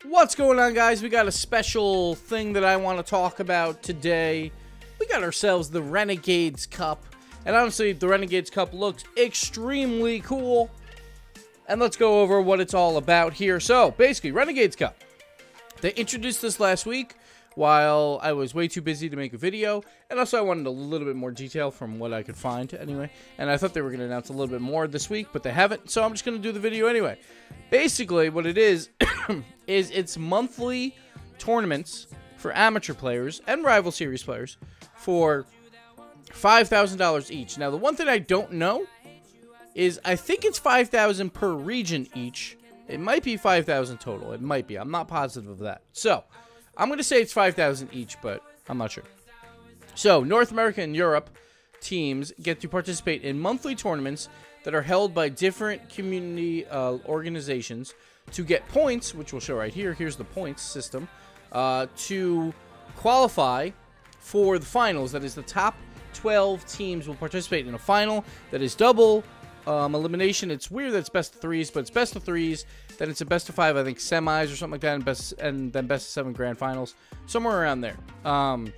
What's going on, guys? We got a special thing that I want to talk about today. We got ourselves the Renegades Cup, and honestly, the Renegades Cup looks extremely cool. And let's go over what it's all about here. So, basically, Renegades Cup. They introduced this last week while I was way too busy to make a video, and also I wanted a little bit more detail from what I could find anyway, and I thought they were going to announce a little bit more this week, but they haven't, so I'm just going to do the video anyway. Basically, what it is, is it's monthly tournaments for amateur players and rival series players for $5,000 each. Now, the one thing I don't know is I think it's $5,000 per region each. It might be $5,000 total. It might be. I'm not positive of that. So, I'm going to say it's $5,000 each, but I'm not sure. So, North America and Europe teams get to participate in monthly tournaments that are held by different community organizations to get points, which we'll show right here. Here's the points system, to qualify for the finals. That is, the top 12 teams will participate in a final that is double elimination. It's weird that it's best of threes, but it's best of threes. Then it's a best of five, I think, semis or something like that, and then best of seven grand finals, somewhere around there. And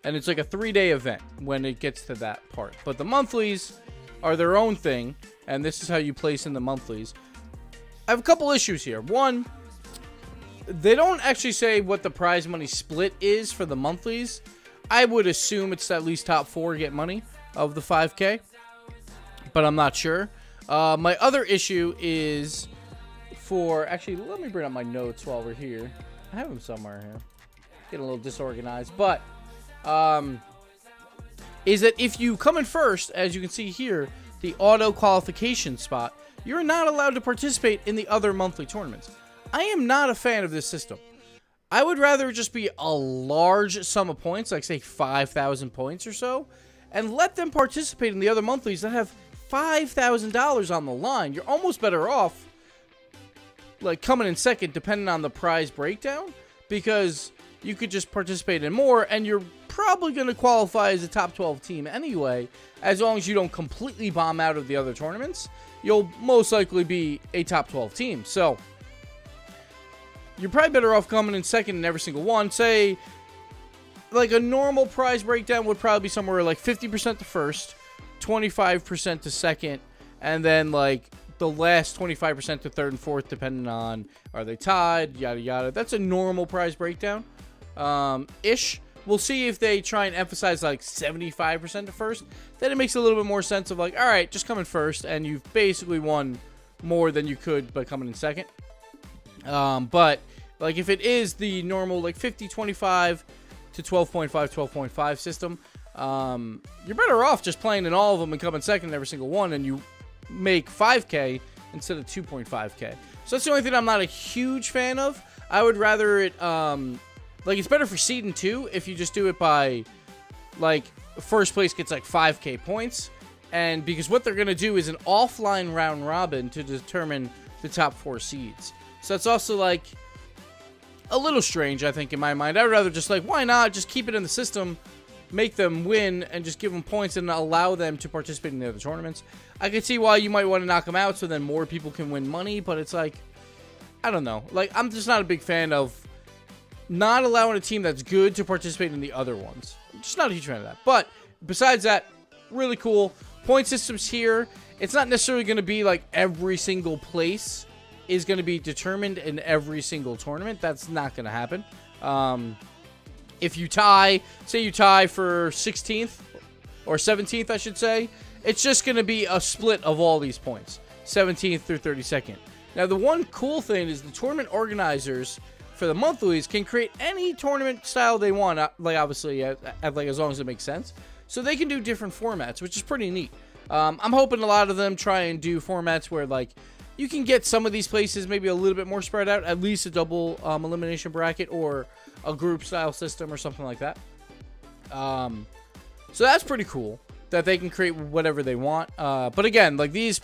it's like a 3-day event when it gets to that part. But the monthlies are their own thing, and this is how you place in the monthlies. I have a couple issues here. One, they don't actually say what the prize money split is for the monthlies. I would assume it's at least top 4 get money of the 5K, but I'm not sure. My other issue is for... Actually, let me bring up my notes while we're here. I have them somewhere here. Getting a little disorganized, but... is that if you come in first, as you can see here, the auto qualification spot, you're not allowed to participate in the other monthly tournaments. I am not a fan of this system. I would rather just be a large sum of points, like say 5,000 points or so, and let them participate in the other monthlies that have $5,000 on the line. You're almost better off like coming in second depending on the prize breakdown, because you could just participate in more and you're probably going to qualify as a top 12 team anyway. As long as you don't completely bomb out of the other tournaments, you'll most likely be a top 12 team. So you're probably better off coming in second in every single one. Say like a normal prize breakdown would probably be somewhere like 50% to first, 25% to second, and then like the last 25% to third and fourth, depending on are they tied, yada yada. That's a normal prize breakdown ish. We'll see if they try and emphasize like 75% to first. Then it makes a little bit more sense of like, all right, just come in first and you've basically won more than you could by coming in second. But like if it is the normal like 50-25 to 12.5 12.5 system, you're better off just playing in all of them and coming second in every single one, and you make 5K instead of 2.5K. So that's the only thing I'm not a huge fan of. I would rather it like it's better for seeding too if you just do it by like first place gets like 5K points, and because what they're gonna do is an offline round robin to determine the top 4 seeds. So that's also like a little strange, I think, in my mind. I would rather just like, why not just keep it in the system, make them win, and just give them points and allow them to participate in the other tournaments. I could see why you might want to knock them out so then more people can win money, but it's like, I don't know. Like, I'm just not a big fan of not allowing a team that's good to participate in the other ones. I'm just not a huge fan of that. But besides that, really cool. Point systems here. It's not necessarily going to be like every single place is going to be determined in every single tournament. That's not going to happen. If you tie, say you tie for 16th or 17th, I should say, it's just going to be a split of all these points, 17th through 32nd. Now, the one cool thing is the tournament organizers for the monthlies can create any tournament style they want, like obviously, like as long as it makes sense. So they can do different formats, which is pretty neat. I'm hoping a lot of them try and do formats where like you can get some of these places maybe a little bit more spread out, at least a double elimination bracket or a group style system or something like that. So that's pretty cool that they can create whatever they want. But again, like these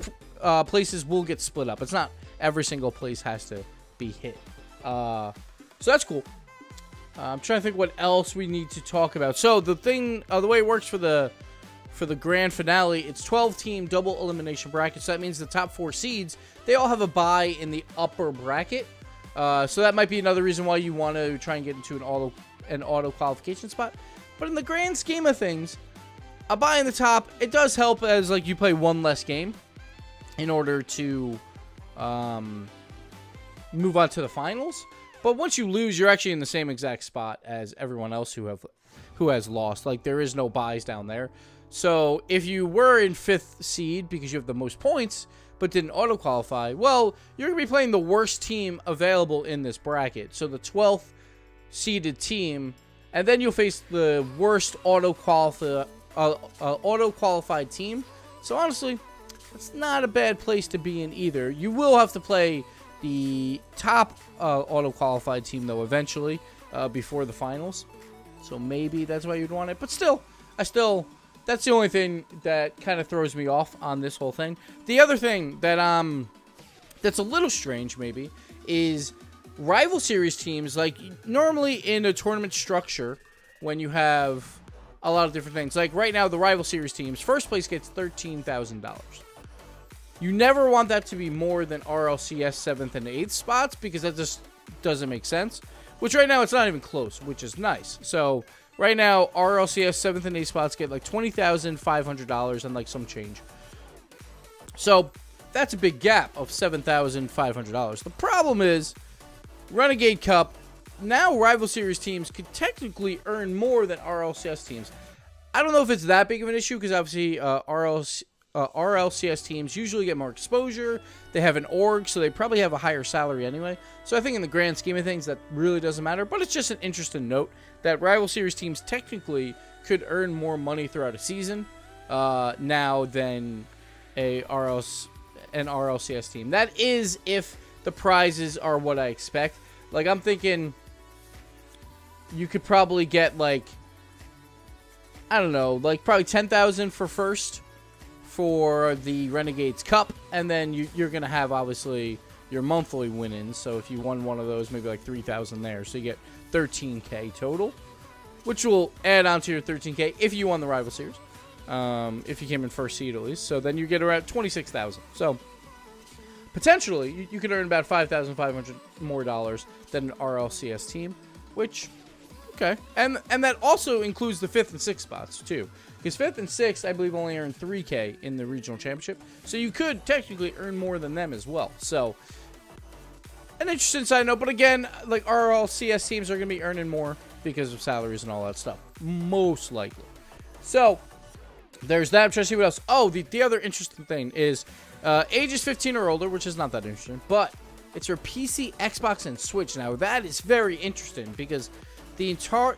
places will get split up. It's not every single place has to be hit. So that's cool. I'm trying to think what else we need to talk about. So the thing, the way it works for the grand finale, it's 12-team double elimination bracket. So that means the top 4 seeds, they all have a bye in the upper bracket. So that might be another reason why you want to try and get into an auto qualification spot. But in the grand scheme of things, a bye in the top, it does help as like you play one less game in order to move on to the finals. But once you lose, you're actually in the same exact spot as everyone else who has lost. Like, there is no buys down there. So if you were in 5th seed because you have the most points but didn't auto qualify, well, you're going to be playing the worst team available in this bracket. So the 12th seeded team, and then you'll face the worst auto qualified team. So honestly, it's not a bad place to be in either. You will have to play the top auto qualified team though eventually before the finals. So maybe that's why you'd want it. But still, that's the only thing that kind of throws me off on this whole thing. The other thing that that's a little strange maybe is rival series teams. Like, normally in a tournament structure, when you have a lot of different things, like right now the rival series teams, first place gets $13,000. You never want that to be more than RLCS 7th and 8th spots, because that just doesn't make sense. Which right now it's not even close, which is nice. So right now RLCS 7th and 8th spots get like $20,500 and like some change. So that's a big gap of $7,500. The problem is Renegade Cup, now rival series teams could technically earn more than RLCS teams. I don't know if it's that big of an issue, because obviously RLCS teams usually get more exposure. They have an org, so they probably have a higher salary anyway. So I think in the grand scheme of things, that really doesn't matter. But it's just an interesting note that rival series teams technically could earn more money throughout a season now than an RLCS team. That is if the prizes are what I expect. Like, I'm thinking you could probably get, like, I don't know, like probably $10,000 for first for the Renegades Cup, and then you're going to have, obviously, your monthly win-ins. So if you won one of those, maybe like $3,000 there. So you get $13K total, which will add on to your $13K if you won the rival series, if you came in first seed at least. So then you get around $26,000. So potentially, you could earn about $5,500 more dollars than an RLCS team, which, okay. And that also includes the 5th and 6th spots, too. Because 5th and 6th, I believe, only earn $3K in the regional championship. So you could technically earn more than them as well. So, an interesting side note. But again, like, RLCS teams are going to be earning more because of salaries and all that stuff. Most likely. So, there's that. I'm trying to see what else. Oh, the other interesting thing is ages 15 or older, which is not that interesting. But it's for PC, Xbox, and Switch. Now, that is very interesting because the entire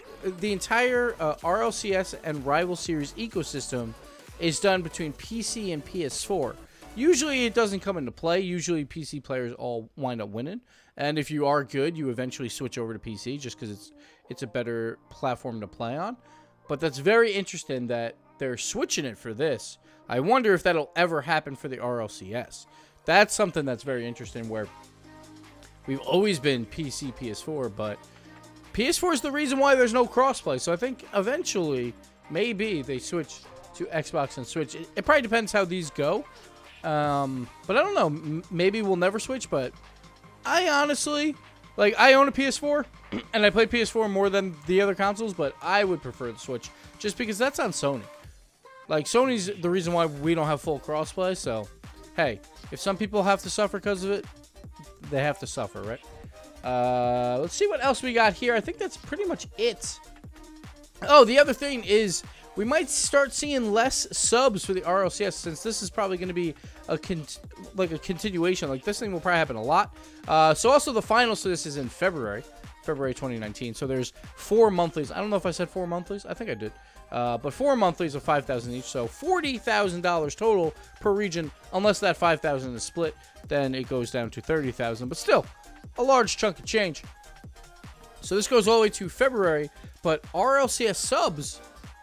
RLCS and Rival Series ecosystem is done between PC and PS4. Usually it doesn't come into play. Usually PC players all wind up winning. And if you are good, you eventually switch over to PC just because it's a better platform to play on. But that's very interesting that they're switching it for this. I wonder if that'll ever happen for the RLCS. That's something that's very interesting, where we've always been PC, PS4, but PS4 is the reason why there's no crossplay. So I think eventually, maybe they switch to Xbox and Switch. It probably depends how these go. But I don't know. Maybe we'll never switch. But I honestly, like, I own a PS4, and I play PS4 more than the other consoles. But I would prefer the Switch, just because that's on Sony. Like, Sony's the reason why we don't have full crossplay. So, hey, if some people have to suffer because of it, they have to suffer, right? Let's see what else we got here. I think that's pretty much it. Oh, the other thing is we might start seeing less subs for the RLCS, since this is probably going to be a continuation. Like, this thing will probably happen a lot. So also the finals for this is in February 2019. So there's 4 monthlies. I don't know if I said 4 monthlies. I think I did. But 4 monthlies of $5,000 each. So $40,000 total per region. Unless that $5,000 is split, then it goes down to $30,000. But still, a large chunk of change. So this goes all the way to February, but RLCS subs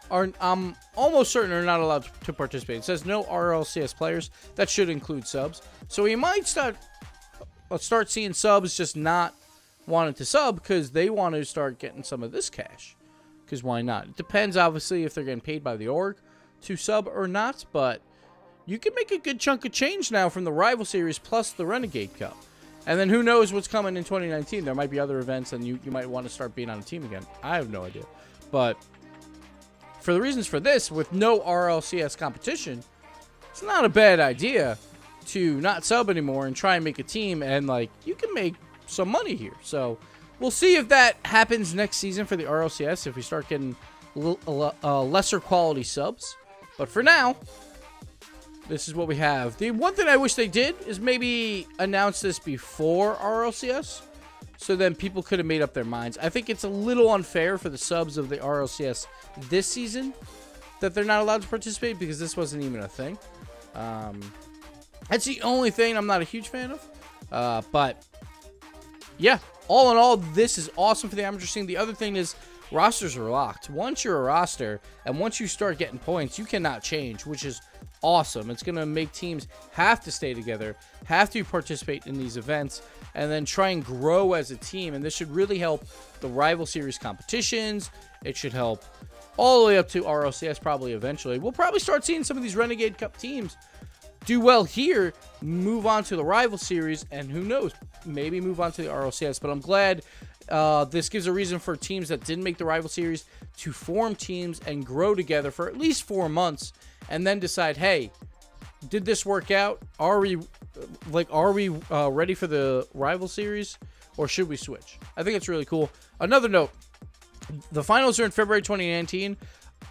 are, I'm almost certain, are not allowed to participate. It says no RLCS players. That should include subs. So we might start seeing subs just not wanting to sub because they want to start getting some of this cash. Because why not? It depends, obviously, if they're getting paid by the org to sub or not, but you can make a good chunk of change now from the Rival Series plus the Renegade Cup. And then who knows what's coming in 2019. There might be other events, and you might want to start being on a team again. I have no idea. But for the reasons for this, with no RLCS competition, it's not a bad idea to not sub anymore and try and make a team, and like you can make some money here. So we'll see if that happens next season for the RLCS, if we start getting lesser quality subs. But for now, this is what we have. The one thing I wish they did is maybe announce this before RLCS, so then people could have made up their minds. I think it's a little unfair for the subs of the RLCS this season that they're not allowed to participate, because this wasn't even a thing. That's the only thing I'm not a huge fan of. But yeah, all in all, this is awesome for the amateur scene. The other thing is rosters are locked. Once you're a roster and once you start getting points, you cannot change, which is awesome. It's going to make teams have to stay together, have to participate in these events, and then try and grow as a team. And this should really help the rival series competitions. It should help all the way up to RLCS probably eventually. We'll probably start seeing some of these Renegade Cup teams do well here, move on to the rival series, and who knows, maybe move on to the RLCS. But I'm glad this gives a reason for teams that didn't make the rival series to form teams and grow together for at least 4 months, and then decide, hey, did this work out? Are we ready for the rival series, or should we switch? I think it's really cool. Another note, the finals are in February 2019.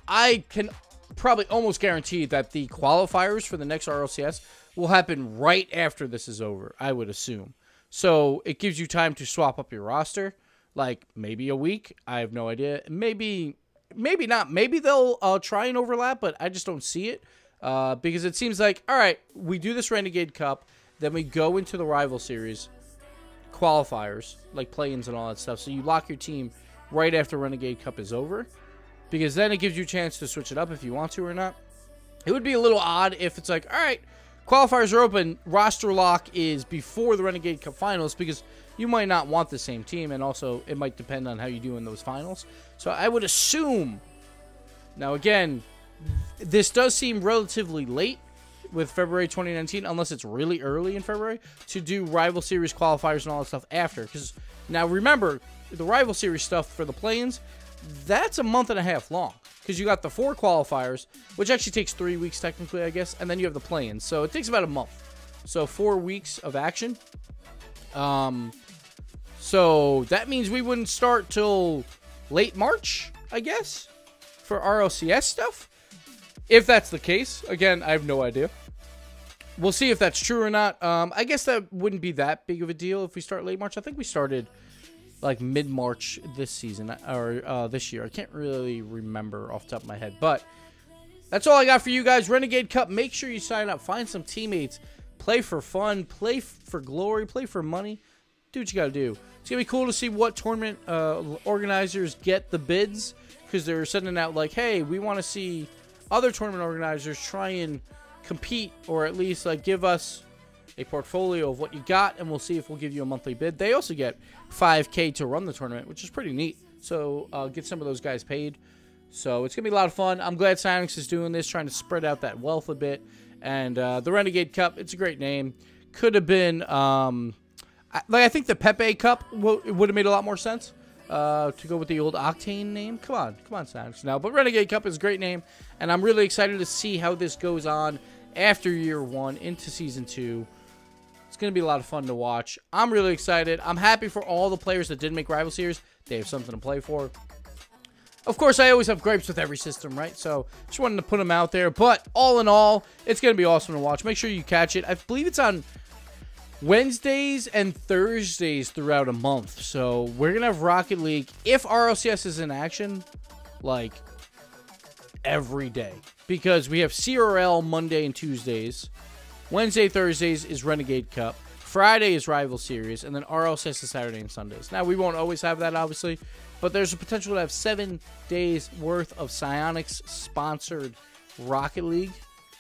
I can probably almost guarantee that the qualifiers for the next RLCS will happen right after this is over, I would assume. So it gives you time to swap up your roster, like maybe a week. I have no idea. Maybe not. Maybe they'll try and overlap, but I just don't see it, because it seems like, all right, we do this Renegade Cup, then we go into the rival series qualifiers, like play-ins and all that stuff. So you lock your team right after Renegade Cup is over, because then it gives you a chance to switch it up if you want to or not. It would be a little odd if it's like, all right, qualifiers are open, roster lock is before the Renegade Cup finals, because you might not want the same team, and also it might depend on how you do in those finals. So I would assume, now again, this does seem relatively late with February 2019, unless it's really early in February, to do rival series qualifiers and all that stuff after. Because now remember, the rival series stuff for the play-ins, that's a month and a half long, because you got the 4 qualifiers, which actually takes 3 weeks technically, I guess, and then you have the play-ins, so it takes about a month. So 4 weeks of action. So that means we wouldn't start till late March, I guess, for RLCS stuff. If that's the case, again, I have no idea. We'll see if that's true or not. I guess that wouldn't be that big of a deal if we start late March. I think we started like mid-March this season, or this year. I can't really remember off the top of my head, but that's all I got for you guys. Renegade Cup, make sure you sign up, find some teammates, play for fun, play for glory, play for money. Do what you gotta do. It's gonna be cool to see what tournament organizers get the bids, because they're sending out like, hey, we want to see other tournament organizers try and compete, or at least like give us a portfolio of what you got, and we'll see if we'll give you a monthly bid. They also get $5K to run the tournament, which is pretty neat. So get some of those guys paid. So it's gonna be a lot of fun. I'm glad Cyanix is doing this, trying to spread out that wealth a bit. And the Renegade Cup, it's a great name. Could have been I think the Pepe Cup would have made a lot more sense to go with the old Octane name. Come on, Cyanix now. But Renegade Cup is a great name, and I'm really excited to see how this goes on after year 1 into season 2. It's going to be a lot of fun to watch. I'm really excited. I'm happy for all the players that did make rival series. They have something to play for. Of course, I always have gripes with every system, right? So just wanted to put them out there. But all in all, it's going to be awesome to watch. Make sure you catch it. I believe it's on Wednesdays and Thursdays throughout a month. So we're going to have Rocket League, if RLCS is in action, like every day. Because we have CRL Monday and Tuesdays. Wednesday, Thursdays is Renegade Cup. Friday is Rival Series. And then RLCS is Saturday and Sundays. Now, we won't always have that, obviously. But there's a potential to have 7 days worth of Psyonix-sponsored Rocket League.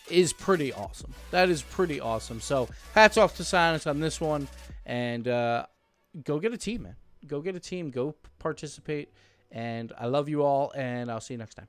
Is pretty awesome. That is pretty awesome. So, hats off to Psyonix on this one. And go get a team, man. Go get a team. Go participate. And I love you all. And I'll see you next time.